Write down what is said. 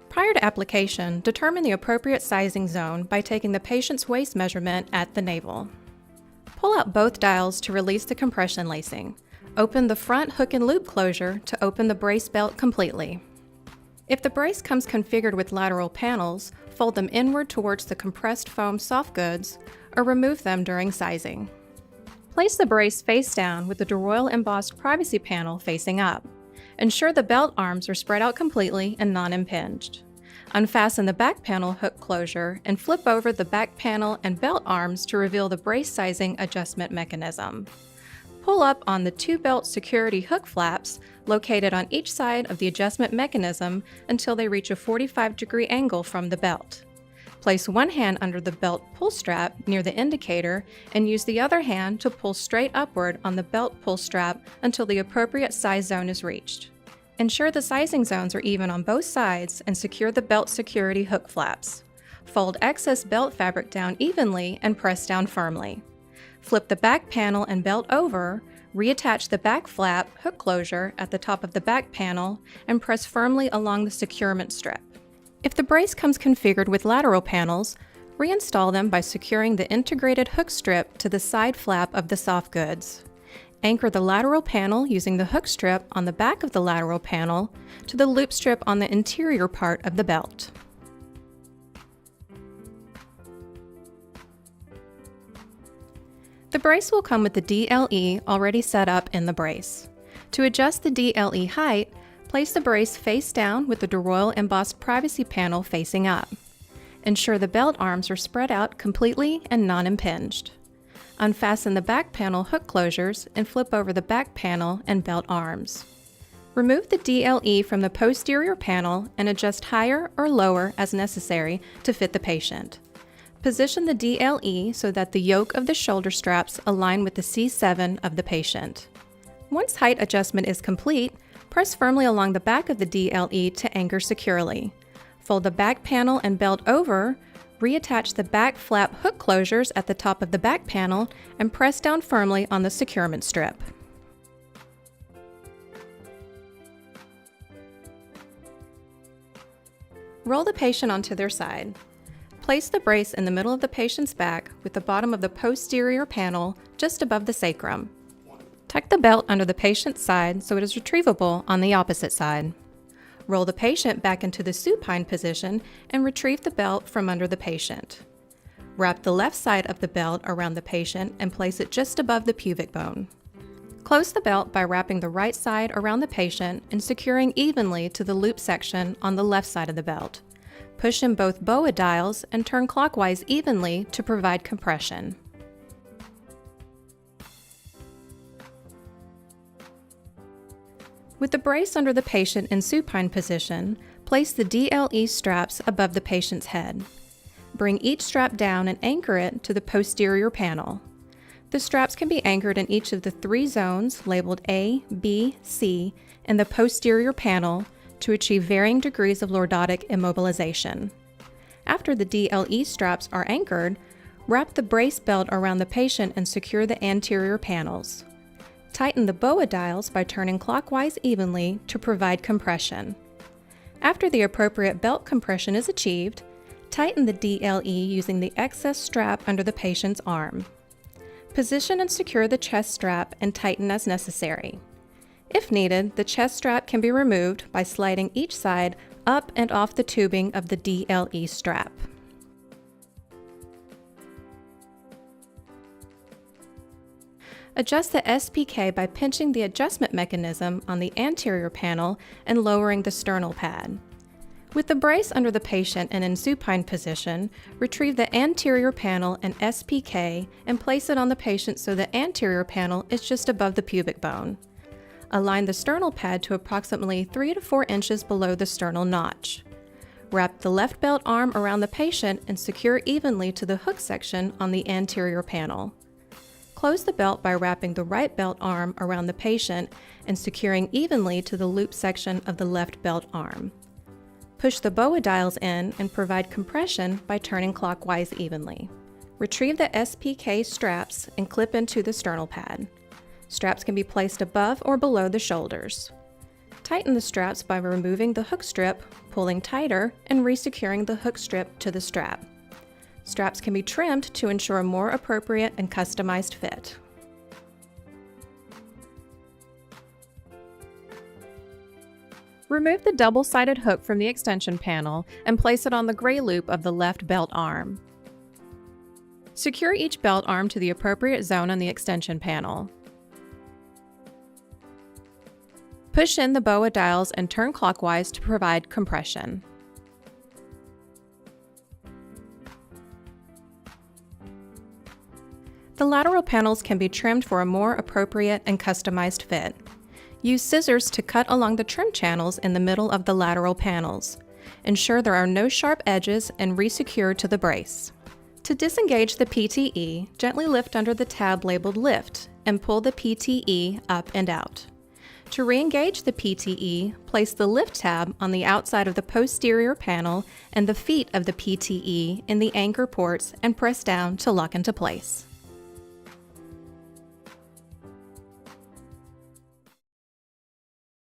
Prior to application, determine the appropriate sizing zone by taking the patient's waist measurement at the navel. Pull out both dials to release the compression lacing. Open the front hook and loop closure to open the brace belt completely. If the brace comes configured with lateral panels, fold them inward towards the compressed foam soft goods or remove them during sizing. Place the brace face down with the DeRoyal embossed privacy panel facing up. Ensure the belt arms are spread out completely and non-impinged. Unfasten the back panel hook closure and flip over the back panel and belt arms to reveal the brace sizing adjustment mechanism. Pull up on the two belt security hook flaps located on each side of the adjustment mechanism until they reach a 45-degree angle from the belt. Place one hand under the belt pull strap near the indicator and use the other hand to pull straight upward on the belt pull strap until the appropriate size zone is reached. Ensure the sizing zones are even on both sides and secure the belt security hook flaps. Fold excess belt fabric down evenly and press down firmly. Flip the back panel and belt over, reattach the back flap hook closure at the top of the back panel, and press firmly along the securement strip. If the brace comes configured with lateral panels, reinstall them by securing the integrated hook strip to the side flap of the soft goods. Anchor the lateral panel using the hook strip on the back of the lateral panel to the loop strip on the interior part of the belt. The brace will come with the DLE already set up in the brace. To adjust the DLE height, place the brace face down with the DeRoyal embossed privacy panel facing up. Ensure the belt arms are spread out completely and non-impinged. Unfasten the back panel hook closures and flip over the back panel and belt arms. Remove the DLE from the posterior panel and adjust higher or lower as necessary to fit the patient. Position the DLE so that the yoke of the shoulder straps align with the C7 of the patient. Once height adjustment is complete, press firmly along the back of the DLE to anchor securely. Fold the back panel and belt over, reattach the back flap hook closures at the top of the back panel, and press down firmly on the securement strip. Roll the patient onto their side. Place the brace in the middle of the patient's back with the bottom of the posterior panel just above the sacrum. Tuck the belt under the patient's side so it is retrievable on the opposite side. Roll the patient back into the supine position and retrieve the belt from under the patient. Wrap the left side of the belt around the patient and place it just above the pubic bone. Close the belt by wrapping the right side around the patient and securing evenly to the loop section on the left side of the belt. Push in both BOA dials and turn clockwise evenly to provide compression. With the brace under the patient in supine position, place the DLE straps above the patient's head. Bring each strap down and anchor it to the posterior panel. The straps can be anchored in each of the three zones labeled A, B, C in the posterior panel to achieve varying degrees of lordotic immobilization. After the DLE straps are anchored, wrap the brace belt around the patient and secure the anterior panels. Tighten the BOA dials by turning clockwise evenly to provide compression. After the appropriate belt compression is achieved, tighten the DLE using the excess strap under the patient's arm. Position and secure the chest strap and tighten as necessary. If needed, the chest strap can be removed by sliding each side up and off the tubing of the DLE strap. Adjust the SPK by pinching the adjustment mechanism on the anterior panel and lowering the sternal pad. With the brace under the patient and in supine position, retrieve the anterior panel and SPK and place it on the patient so the anterior panel is just above the pubic bone. Align the sternal pad to approximately 3 to 4 inches below the sternal notch. Wrap the left belt arm around the patient and secure evenly to the hook section on the anterior panel. Close the belt by wrapping the right belt arm around the patient and securing evenly to the loop section of the left belt arm. Push the BOA dials in and provide compression by turning clockwise evenly. Retrieve the SPK straps and clip into the sternal pad. Straps can be placed above or below the shoulders. Tighten the straps by removing the hook strip, pulling tighter, and resecuring the hook strip to the strap. Straps can be trimmed to ensure a more appropriate and customized fit. Remove the double-sided hook from the extension panel and place it on the gray loop of the left belt arm. Secure each belt arm to the appropriate zone on the extension panel. Push in the BOA dials and turn clockwise to provide compression. The lateral panels can be trimmed for a more appropriate and customized fit. Use scissors to cut along the trim channels in the middle of the lateral panels. Ensure there are no sharp edges and resecure to the brace. To disengage the PTE, gently lift under the tab labeled Lift and pull the PTE up and out. To re-engage the PTE, place the Lift tab on the outside of the posterior panel and the feet of the PTE in the anchor ports and press down to lock into place.